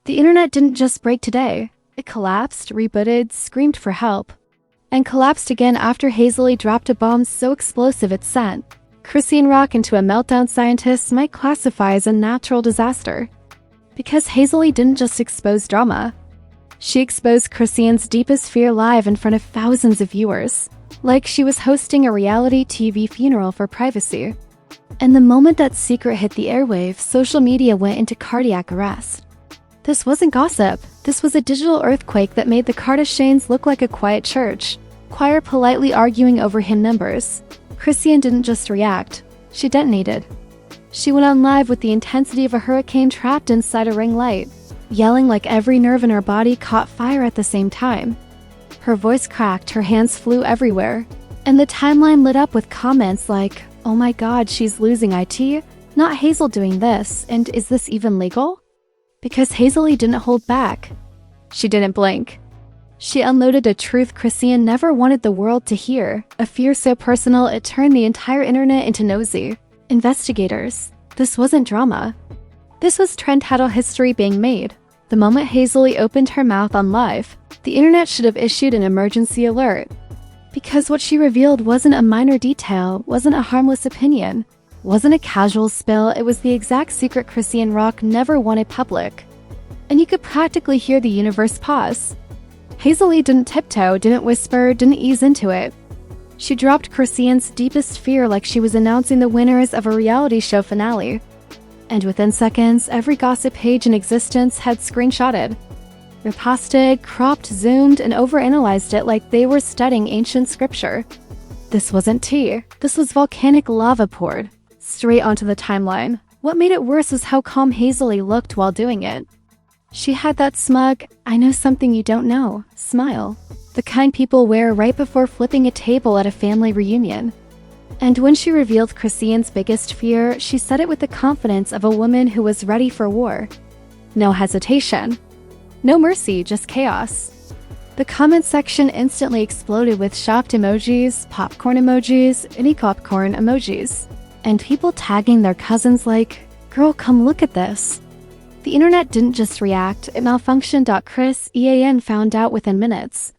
The internet didn't just break today. It collapsed, rebooted, screamed for help, and collapsed again after Hazel E dropped a bomb so explosive it sent Chrisean Rock into a meltdown scientists might classify as a natural disaster. Because Hazel E didn't just expose drama. She exposed Chrisean's deepest fear live in front of thousands of viewers, like she was hosting a reality TV funeral for privacy. And the moment that secret hit the airwaves, social media went into cardiac arrest. This wasn't gossip. This was a digital earthquake that made the Kardashians look like a quiet church, choir politely arguing over hymn numbers. Chrisean didn't just react, she detonated. She went on live with the intensity of a hurricane trapped inside a ring light, yelling like every nerve in her body caught fire at the same time. Her voice cracked, her hands flew everywhere, and the timeline lit up with comments like, "Oh my god, she's losing IT? Not Hazel doing this, and is this even legal?" Because Hazel E didn't hold back. She didn't blink. She unloaded a truth Chrisean never wanted the world to hear, a fear so personal it turned the entire internet into nosy investigators. This wasn't drama. This was trend title history being made. The moment Hazel E opened her mouth on live, the internet should have issued an emergency alert. Because what she revealed wasn't a minor detail, wasn't a harmless opinion, wasn't a casual spill, it was the exact secret Chrisean Rock never wanted public. And you could practically hear the universe pause. Hazel E didn't tiptoe, didn't whisper, didn't ease into it. She dropped Chrisean's deepest fear like she was announcing the winners of a reality show finale. And within seconds, every gossip page in existence had screenshotted, reposted, cropped, zoomed, and overanalyzed it like they were studying ancient scripture. This wasn't tea. This was volcanic lava poured straight onto the timeline. What made it worse was how calm Hazel E looked while doing it. She had that smug, "I know something you don't know" smile, the kind people wear right before flipping a table at a family reunion. And when she revealed Chrisean's biggest fear, she said it with the confidence of a woman who was ready for war. No hesitation. No mercy, just chaos. The comment section instantly exploded with shocked emojis, popcorn emojis, any popcorn emojis, and people tagging their cousins like, "Girl, come look at this." The internet didn't just react, it malfunctioned. Chrisean found out within minutes.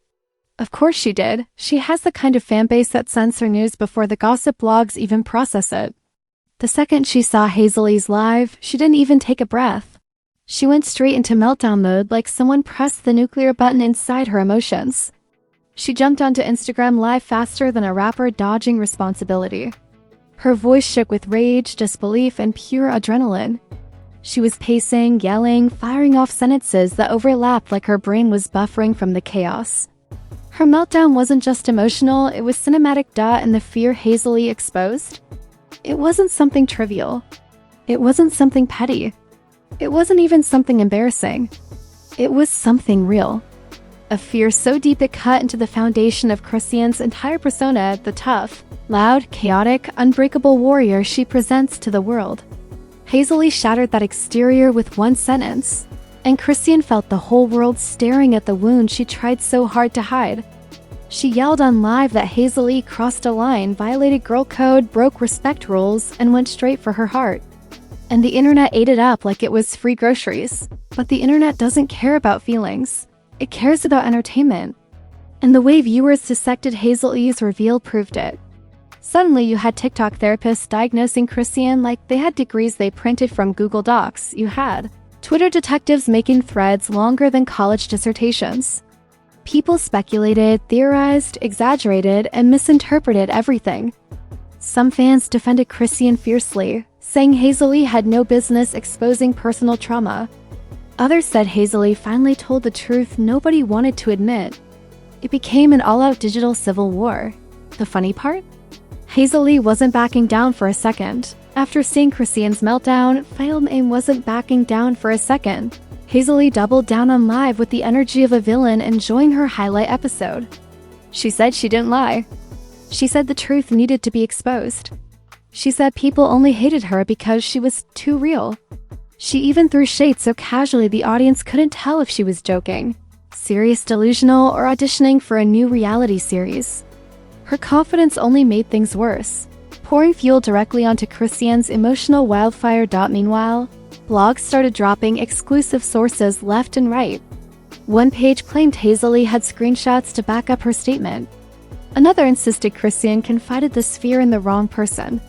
Of course she did. She has the kind of fanbase that censor news before the gossip blogs even process it. The second she saw Hazel E's live, she didn't even take a breath. She went straight into meltdown mode like someone pressed the nuclear button inside her emotions. She jumped onto Instagram Live faster than a rapper dodging responsibility. Her voice shook with rage, disbelief, and pure adrenaline. She was pacing, yelling, firing off sentences that overlapped like her brain was buffering from the chaos. Her meltdown wasn't just emotional, it was cinematic. And the fear Hazel E exposed? It wasn't something trivial. It wasn't something petty. It wasn't even something embarrassing. It was something real. A fear so deep it cut into the foundation of Chrisean's entire persona, the tough, loud, chaotic, unbreakable warrior she presents to the world. Hazel E shattered that exterior with one sentence, and Chrisean felt the whole world staring at the wound she tried so hard to hide. She yelled on live that Hazel E crossed a line, violated girl code, broke respect rules, and went straight for her heart. And the internet ate it up like it was free groceries. But the internet doesn't care about feelings. It cares about entertainment. And the way viewers dissected Hazel E's reveal proved it. Suddenly you had TikTok therapists diagnosing Chrisean like they had degrees they printed from Google Docs. You had Twitter detectives making threads longer than college dissertations. People speculated, theorized, exaggerated, and misinterpreted everything. Some fans defended Chrisean fiercely, saying Hazel E had no business exposing personal trauma. Others said Hazel E finally told the truth nobody wanted to admit. It became an all-out digital civil war. The funny part? Hazel E wasn't backing down for a second. After seeing Chrisean's meltdown, Fame wasn't backing down for a second. Hazel E doubled down on live with the energy of a villain enjoying her highlight episode. She said she didn't lie. She said the truth needed to be exposed. She said people only hated her because she was too real. She even threw shade so casually the audience couldn't tell if she was joking, serious, delusional, or auditioning for a new reality series. Her confidence only made things worse, pouring fuel directly onto Chrisean's emotional wildfire. Meanwhile, Blogs started dropping exclusive sources left and right. One page claimed Hazel E had screenshots to back up her statement. Another insisted Chrisean confided this fear in the wrong person.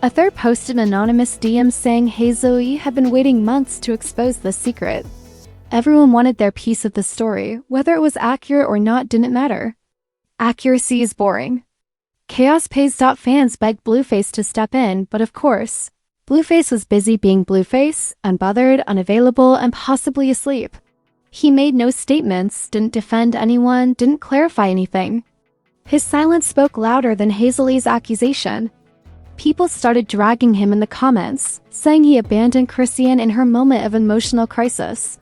A third posted an anonymous DM saying Hazel E had been waiting months to expose the secret. Everyone wanted their piece of the story, whether it was accurate or not didn't matter. Accuracy is boring. Chaos pays. Fans begged Blueface to step in, but of course, Blueface was busy being Blueface, unbothered, unavailable, and possibly asleep. He made no statements, didn't defend anyone, didn't clarify anything. His silence spoke louder than Hazel E's accusation. People started dragging him in the comments, saying he abandoned Chrisean in her moment of emotional crisis.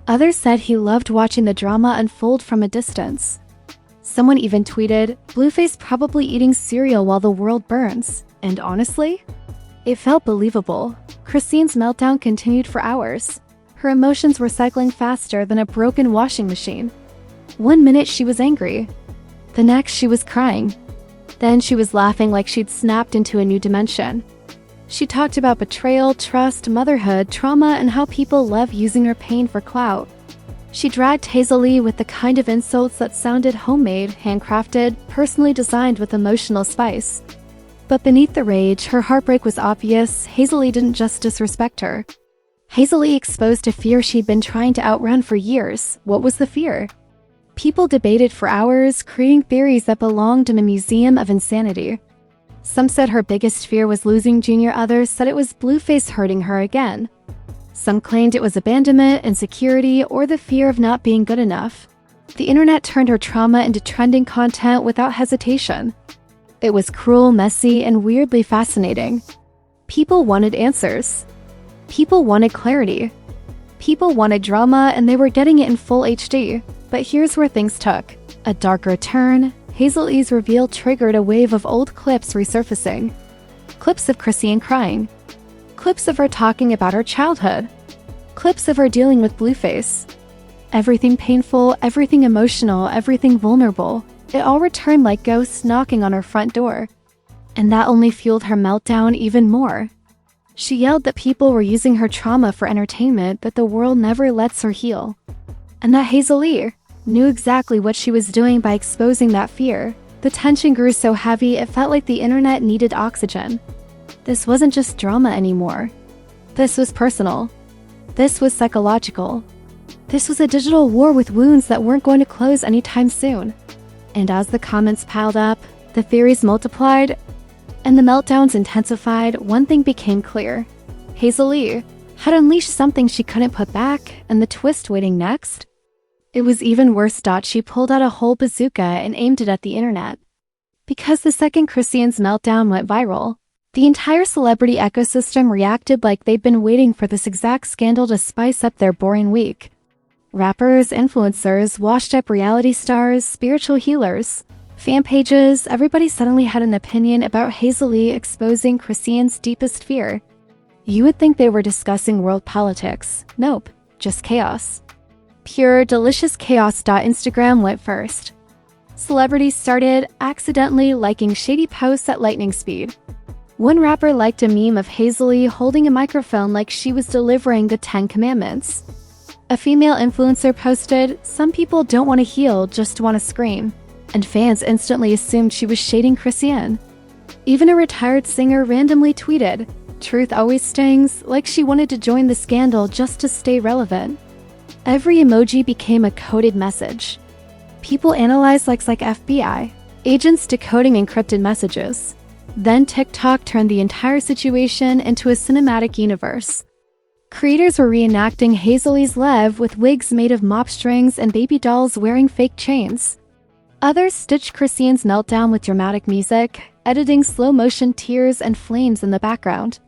Others said he loved watching the drama unfold from a distance. Someone even tweeted, "Blueface probably eating cereal while the world burns," and honestly, it felt believable. Chrisean's meltdown continued for hours. Her emotions were cycling faster than a broken washing machine. One minute she was angry. The next she was crying. Then she was laughing like she'd snapped into a new dimension. She talked about betrayal, trust, motherhood, trauma, and how people love using her pain for clout. She dragged Hazel E with the kind of insults that sounded homemade, handcrafted, personally designed with emotional spice. But beneath the rage, her heartbreak was obvious. Hazel E didn't just disrespect her. Hazel E exposed a fear she'd been trying to outrun for years. What was the fear? People debated for hours, creating theories that belonged in a museum of insanity. Some said her biggest fear was losing Junior, others said it was Blueface hurting her again. Some claimed it was abandonment, insecurity, or the fear of not being good enough. The internet turned her trauma into trending content without hesitation. It was cruel, messy, and weirdly fascinating. People wanted answers. People wanted clarity. People wanted drama, and they were getting it in full HD. But here's where things took a darker turn. Hazel E's reveal triggered a wave of old clips resurfacing. Clips of Chrisean crying. Clips of her talking about her childhood. Clips of her dealing with Blueface. Everything painful, everything emotional, everything vulnerable. It all returned like ghosts knocking on her front door. And that only fueled her meltdown even more. She yelled that people were using her trauma for entertainment, that the world never lets her heal. And that Hazel E knew exactly what she was doing by exposing that fear. The tension grew so heavy it felt like the internet needed oxygen. This wasn't just drama anymore. This was personal. This was psychological. This was a digital war with wounds that weren't going to close anytime soon. And as the comments piled up, the theories multiplied, and the meltdowns intensified, one thing became clear. Hazel E had unleashed something she couldn't put back, and the twist waiting next? It was even worse. She pulled out a whole bazooka and aimed it at the internet. Because the second Chrisean's meltdown went viral, the entire celebrity ecosystem reacted like they'd been waiting for this exact scandal to spice up their boring week. Rappers, influencers, washed-up reality stars, spiritual healers, fan pages, everybody suddenly had an opinion about Hazel E exposing Chrisean's deepest fear. You would think they were discussing world politics. Nope, just chaos. Pure, delicious chaos. Instagram went first. Celebrities started accidentally liking shady posts at lightning speed. One rapper liked a meme of Hazel E holding a microphone like she was delivering the 10 Commandments. A female influencer posted, "Some people don't want to heal, just want to scream," and fans instantly assumed she was shading Chrisean. Even a retired singer randomly tweeted, "Truth always stings," like she wanted to join the scandal just to stay relevant. Every emoji became a coded message. People analyzed likes like FBI, agents decoding encrypted messages. Then TikTok turned the entire situation into a cinematic universe. Creators were reenacting Hazel E's live with wigs made of mop strings and baby dolls wearing fake chains. Others stitched Chrisean's meltdown with dramatic music, editing slow-motion tears and flames in the background.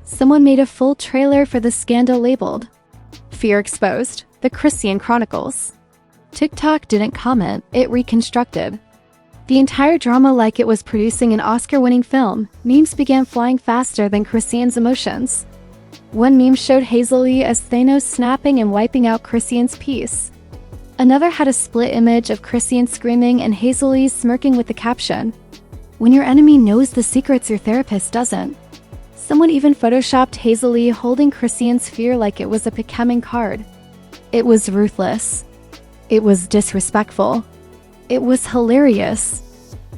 Someone made a full trailer for the scandal labeled "Fear Exposed: The Chrisean Chronicles." TikTok didn't comment, it reconstructed the entire drama like it was producing an Oscar-winning film. Memes began flying faster than Chrisean's emotions. One meme showed Hazel E as Thanos snapping and wiping out Chrisean's piece. Another had a split image of Chrisean screaming and Hazel E smirking with the caption, "When your enemy knows the secrets your therapist doesn't." Someone even photoshopped Hazel E holding Chrisean's fear like it was a Pokemon card. It was ruthless. It was disrespectful. It was hilarious.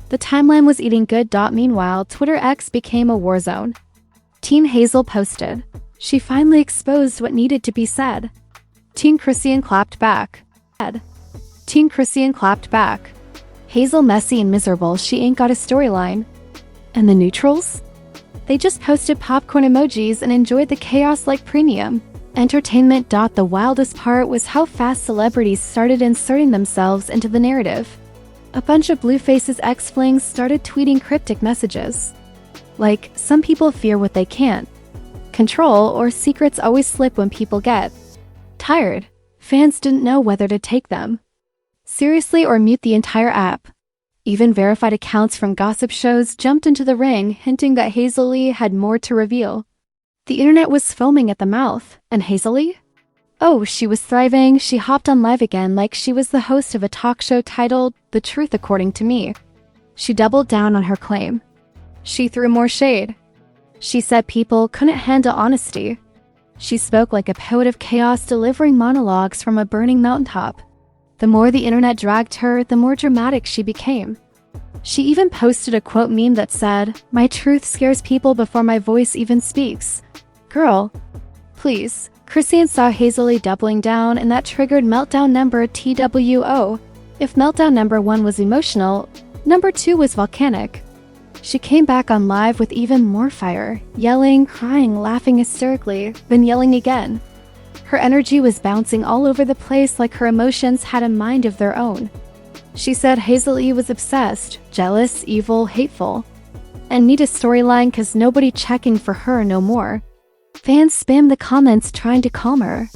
The timeline was eating good. Meanwhile, Twitter X became a war zone. Teen Hazel posted, "She finally exposed what needed to be said." Teen Chrisean clapped back. Teen Chrisean clapped back. "Hazel messy and miserable, she ain't got a storyline." And the neutrals? They just posted popcorn emojis and enjoyed the chaos like premium entertainment. The wildest part was how fast celebrities started inserting themselves into the narrative. A bunch of Blueface's ex-flings started tweeting cryptic messages. Like, "Some people fear what they can't control," or "Secrets always slip when people get tired." Fans didn't know whether to take them seriously or mute the entire app. Even verified accounts from gossip shows jumped into the ring, hinting that Hazel E had more to reveal. The internet was foaming at the mouth, and Hazel E? Oh, she was thriving. She hopped on live again like she was the host of a talk show titled "The Truth According to Me." She doubled down on her claim. She threw more shade. She said people couldn't handle honesty. She spoke like a poet of chaos, delivering monologues from a burning mountaintop. The more the internet dragged her, the more dramatic she became. She even posted a quote meme that said, "My truth scares people before my voice even speaks." Girl, please. Chrisean saw Hazel E doubling down, and that triggered meltdown number TWO. If meltdown number 1 was emotional, number 2 was volcanic. She came back on live with even more fire, yelling, crying, laughing hysterically, then yelling again. Her energy was bouncing all over the place like her emotions had a mind of their own. She said Hazel E was obsessed, jealous, evil, hateful, and need a storyline 'cause nobody checking for her no more. Fans spammed the comments trying to calm her,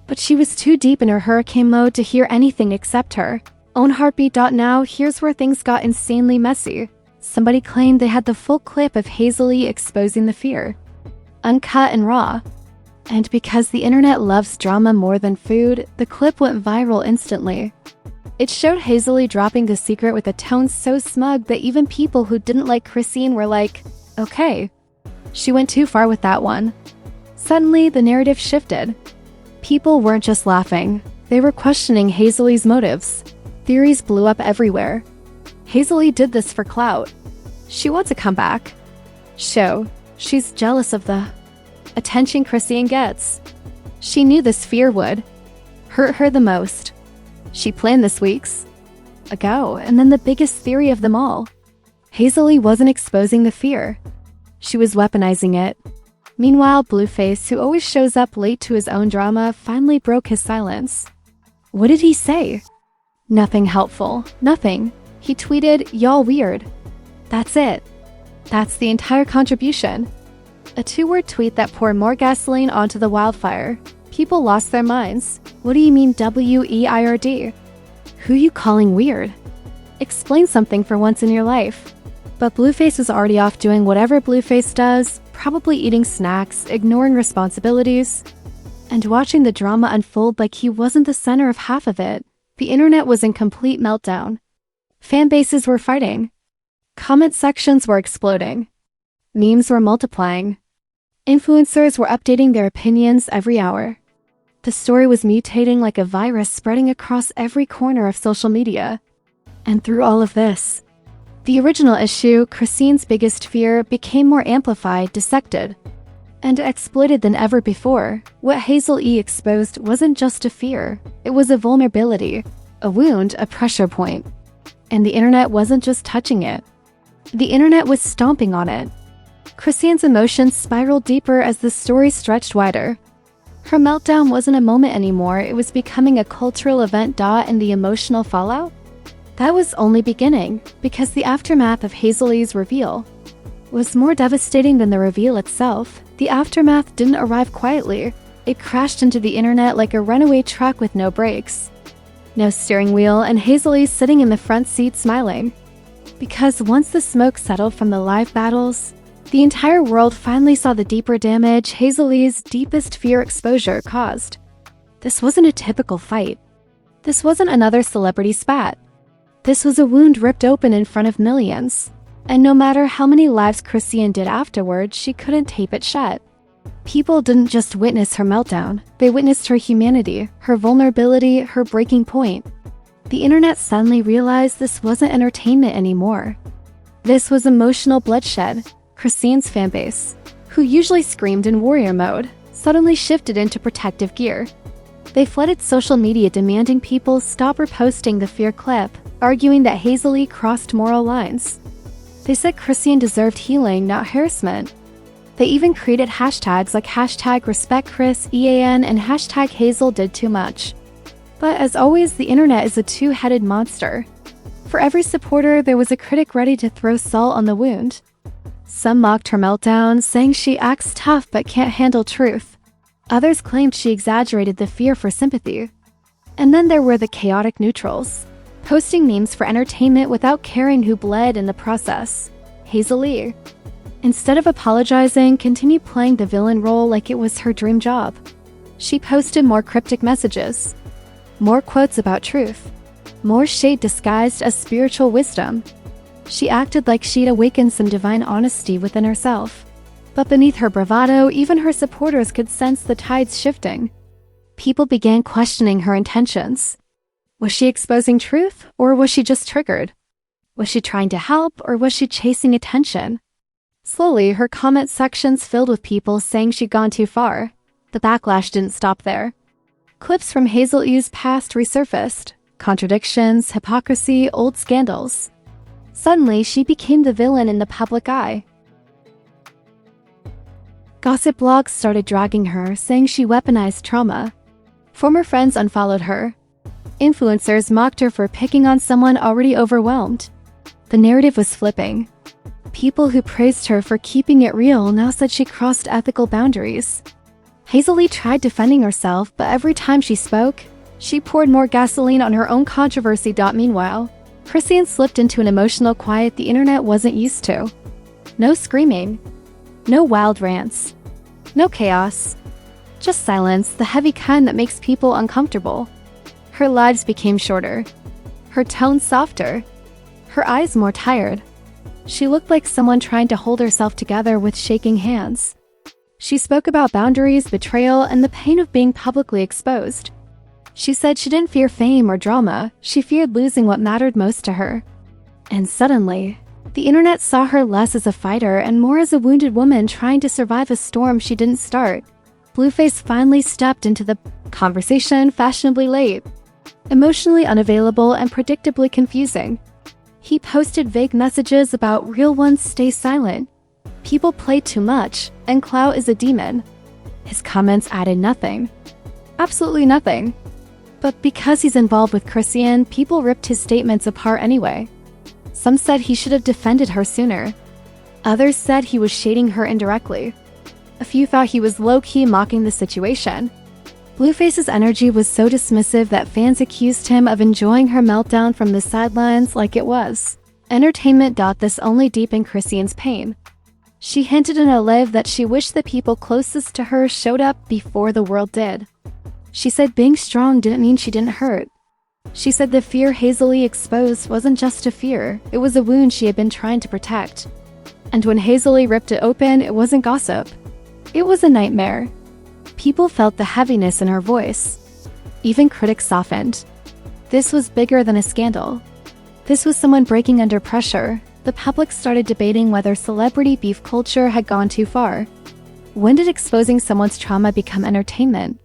but she was too deep in her hurricane mode to hear anything except her own heartbeat. Now, here's where things got insanely messy. Somebody claimed they had the full clip of Hazel E exposing the fear, uncut and raw. And because the internet loves drama more than food, the clip went viral instantly. It showed Hazel E dropping the secret with a tone so smug that even people who didn't like Chrisean were like, okay, she went too far with that one. Suddenly, the narrative shifted. People weren't just laughing, they were questioning Hazel E's motives. Theories blew up everywhere. Hazel E did this for clout. She wants a comeback show. She's jealous of the attention Chrisean gets. She knew this fear would hurt her the most. She planned this weeks ago, and then the biggest theory of them all. Hazel E wasn't exposing the fear. She was weaponizing it. Meanwhile, Blueface, who always shows up late to his own drama, finally broke his silence. What did he say? Nothing helpful. Nothing. He tweeted, "Y'all weird." That's it. That's the entire contribution. A 2-word tweet that poured more gasoline onto the wildfire. People lost their minds. What do you mean WEIRD? Who you calling weird? Explain something for once in your life. But Blueface was already off doing whatever Blueface does, probably eating snacks, ignoring responsibilities, and watching the drama unfold like he wasn't the center of half of it. The internet was in complete meltdown. Fan bases were fighting. Comment sections were exploding. Memes were multiplying. Influencers were updating their opinions every hour. The story was mutating like a virus, spreading across every corner of social media. And through all of this, the original issue, Chrisean's biggest fear, became more amplified, dissected, and exploited than ever before. What Hazel E exposed wasn't just a fear, it was a vulnerability, a wound, a pressure point. And the internet wasn't just touching it. The internet was stomping on it. Chrisean's emotions spiraled deeper as the story stretched wider. Her meltdown wasn't a moment anymore, it was becoming a cultural event. And the emotional fallout? That was only beginning, because the aftermath of Hazel E's reveal was more devastating than the reveal itself. The aftermath didn't arrive quietly. It crashed into the internet like a runaway truck with no brakes, no steering wheel, and Hazel E sitting in the front seat smiling. Because once the smoke settled from the live battles, the entire world finally saw the deeper damage Hazel E's deepest fear exposure caused. This wasn't a typical fight. This wasn't another celebrity spat. This was a wound ripped open in front of millions. And no matter how many lives Chrisean did afterward, she couldn't tape it shut. People didn't just witness her meltdown, they witnessed her humanity, her vulnerability, her breaking point. The internet suddenly realized this wasn't entertainment anymore. This was emotional bloodshed. Chrisean's fanbase, who usually screamed in warrior mode, suddenly shifted into protective gear. They flooded social media demanding people stop reposting the fear clip, arguing that Hazel E crossed moral lines. They said Chrisean deserved healing, not harassment. They even created hashtags like #RespectChrisEan and #HazelDidTooMuch. But as always, the internet is a two-headed monster. For every supporter, there was a critic ready to throw salt on the wound. Some mocked her meltdown, saying she acts tough but can't handle truth. Others claimed she exaggerated the fear for sympathy. And then there were the chaotic neutrals, posting memes for entertainment without caring who bled in the process. Hazel E, instead of apologizing, continued playing the villain role like it was her dream job. She posted more cryptic messages, more quotes about truth, more shade disguised as spiritual wisdom. She acted like she'd awakened some divine honesty within herself. But beneath her bravado, even her supporters could sense the tides shifting. People began questioning her intentions. Was she exposing truth, or was she just triggered? Was she trying to help, or was she chasing attention? Slowly, her comment sections filled with people saying she'd gone too far. The backlash didn't stop there. Clips from Hazel E's past resurfaced. Contradictions, hypocrisy, old scandals. Suddenly, she became the villain in the public eye. Gossip blogs started dragging her, saying she weaponized trauma. Former friends unfollowed her. Influencers mocked her for picking on someone already overwhelmed. The narrative was flipping. People who praised her for keeping it real now said she crossed ethical boundaries. Hazel E tried defending herself, but every time she spoke, she poured more gasoline on her own controversy. Meanwhile, Chrisean slipped into an emotional quiet the internet wasn't used to. No screaming. No wild rants. No chaos. Just silence, the heavy kind that makes people uncomfortable. Her lives became shorter. Her tone softer. Her eyes more tired. She looked like someone trying to hold herself together with shaking hands. She spoke about boundaries, betrayal, and the pain of being publicly exposed. She said she didn't fear fame or drama, she feared losing what mattered most to her. And suddenly, the internet saw her less as a fighter and more as a wounded woman trying to survive a storm she didn't start. Blueface finally stepped into the conversation fashionably late, emotionally unavailable and predictably confusing. He posted vague messages about real ones stay silent, people play too much, and clout is a demon. His comments added nothing. Absolutely nothing. But because he's involved with Chrisean, people ripped his statements apart anyway. Some said he should have defended her sooner. Others said he was shading her indirectly. A few thought he was low-key mocking the situation. Blueface's energy was so dismissive that fans accused him of enjoying her meltdown from the sidelines like it was entertainment. This only deepened Chrisean's pain. She hinted in a live that she wished the people closest to her showed up before the world did. She said being strong didn't mean she didn't hurt. She said the fear Hazel E exposed wasn't just a fear, it was a wound she had been trying to protect. And when Hazel E ripped it open, it wasn't gossip. It was a nightmare. People felt the heaviness in her voice. Even critics softened. This was bigger than a scandal. This was someone breaking under pressure. The public started debating whether celebrity beef culture had gone too far. When did exposing someone's trauma become entertainment?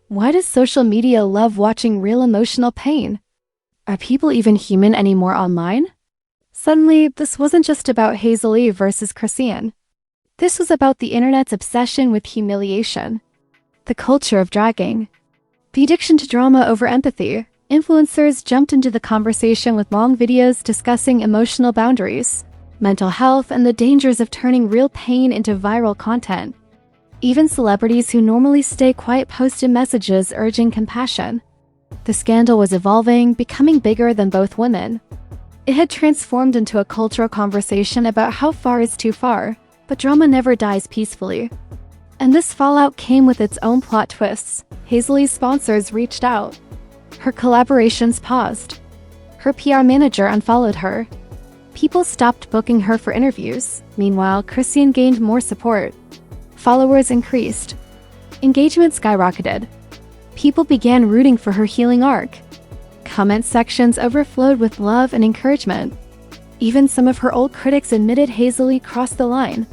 Why does social media love watching real emotional pain? Are people even human anymore online? Suddenly, this wasn't just about Hazel E versus Chrisean. This was about the internet's obsession with humiliation. The culture of dragging. The addiction to drama over empathy. Influencers jumped into the conversation with long videos discussing emotional boundaries, mental health, and the dangers of turning real pain into viral content. Even celebrities who normally stay quiet posted messages urging compassion. The scandal was evolving, becoming bigger than both women. It had transformed into a cultural conversation about how far is too far, but drama never dies peacefully. And this fallout came with its own plot twists. Hazel E's sponsors reached out. Her collaborations paused. Her PR manager unfollowed her. People stopped booking her for interviews. Meanwhile, Chrisean gained more support. Followers increased. Engagement skyrocketed. People began rooting for her healing arc. Comment sections overflowed with love and encouragement. Even some of her old critics admitted Hazel E crossed the line.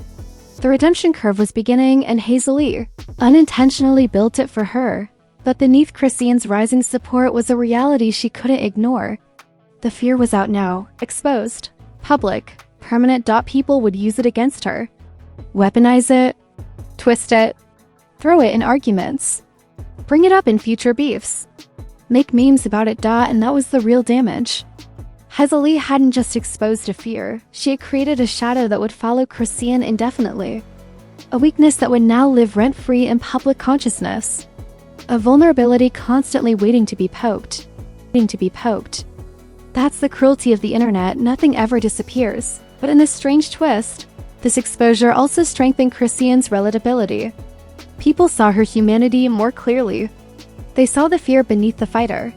The redemption curve was beginning, and Hazel E unintentionally built it for her. But beneath Chrisean's rising support was a reality she couldn't ignore. The fear was out now, exposed, public, permanent. People would use it against her. Weaponize it, twist it, throw it in arguments, bring it up in future beefs, make memes about it. And that was the real damage. Hazel E hadn't just exposed a fear, she had created a shadow that would follow Chrisean indefinitely. A weakness that would now live rent-free in public consciousness. A vulnerability constantly waiting to be poked. That's the cruelty of the internet. Nothing ever disappears. But in this strange twist, this exposure also strengthened Chrisean's relatability. People saw her humanity more clearly. They saw the fear beneath the fighter.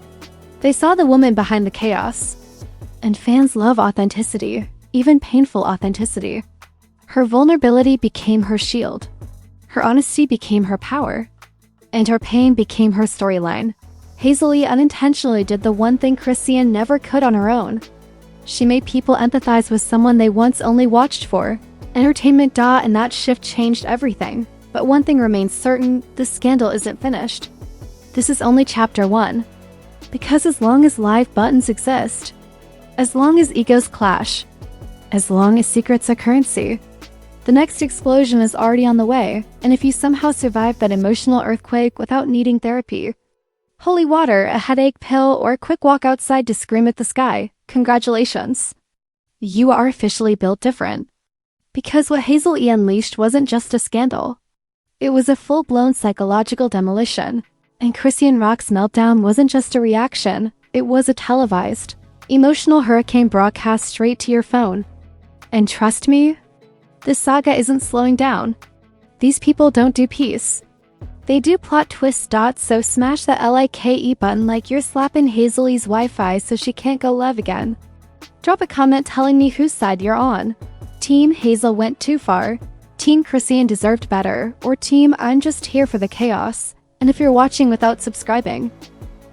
They saw the woman behind the chaos. And fans love authenticity, even painful authenticity. Her vulnerability became her shield. Her honesty became her power. And her pain became her storyline. Hazel E unintentionally did the one thing Chrisean never could on her own. She made people empathize with someone they once only watched for. Entertainment. And that shift changed everything. But one thing remains certain, the scandal isn't finished. This is only chapter 1. Because as long as live buttons exist, as long as egos clash, as long as secrets are currency, the next explosion is already on the way. And if you somehow survived that emotional earthquake without needing therapy, holy water, a headache pill, or a quick walk outside to scream at the sky, congratulations. You are officially built different. Because what Hazel E unleashed wasn't just a scandal. It was a full-blown psychological demolition. And Chrisean Rock's meltdown wasn't just a reaction, it was a televised, emotional hurricane broadcast straight to your phone. And trust me, this saga isn't slowing down. These people don't do peace. They do plot twists. So smash that like button like you're slapping Hazel E's Wi-Fi so she can't go live again. Drop a comment telling me whose side you're on. Team Hazel went too far, Team Chrisean deserved better, or Team I'm just here for the chaos. And if you're watching without subscribing,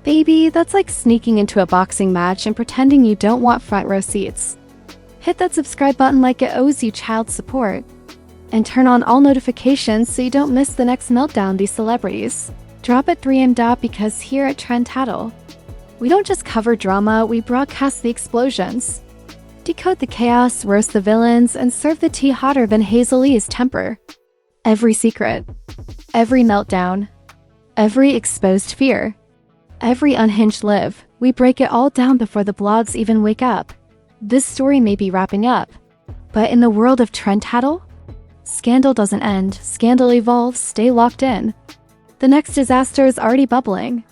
baby, that's like sneaking into a boxing match and pretending you don't want front row seats. Hit that subscribe button like it owes you child support. And turn on all notifications so you don't miss the next meltdown. These celebrities drop at 3 a.m. because here at Trend Tattle, we don't just cover drama, we broadcast the explosions. Decode the chaos, roast the villains, and serve the tea hotter than Hazel E's temper. Every secret, every meltdown, every exposed fear, every unhinged live, we break it all down before the blogs even wake up. This story may be wrapping up, but in the world of Trend Tattle, scandal doesn't end, scandal evolves. Stay locked in. The next disaster is already bubbling.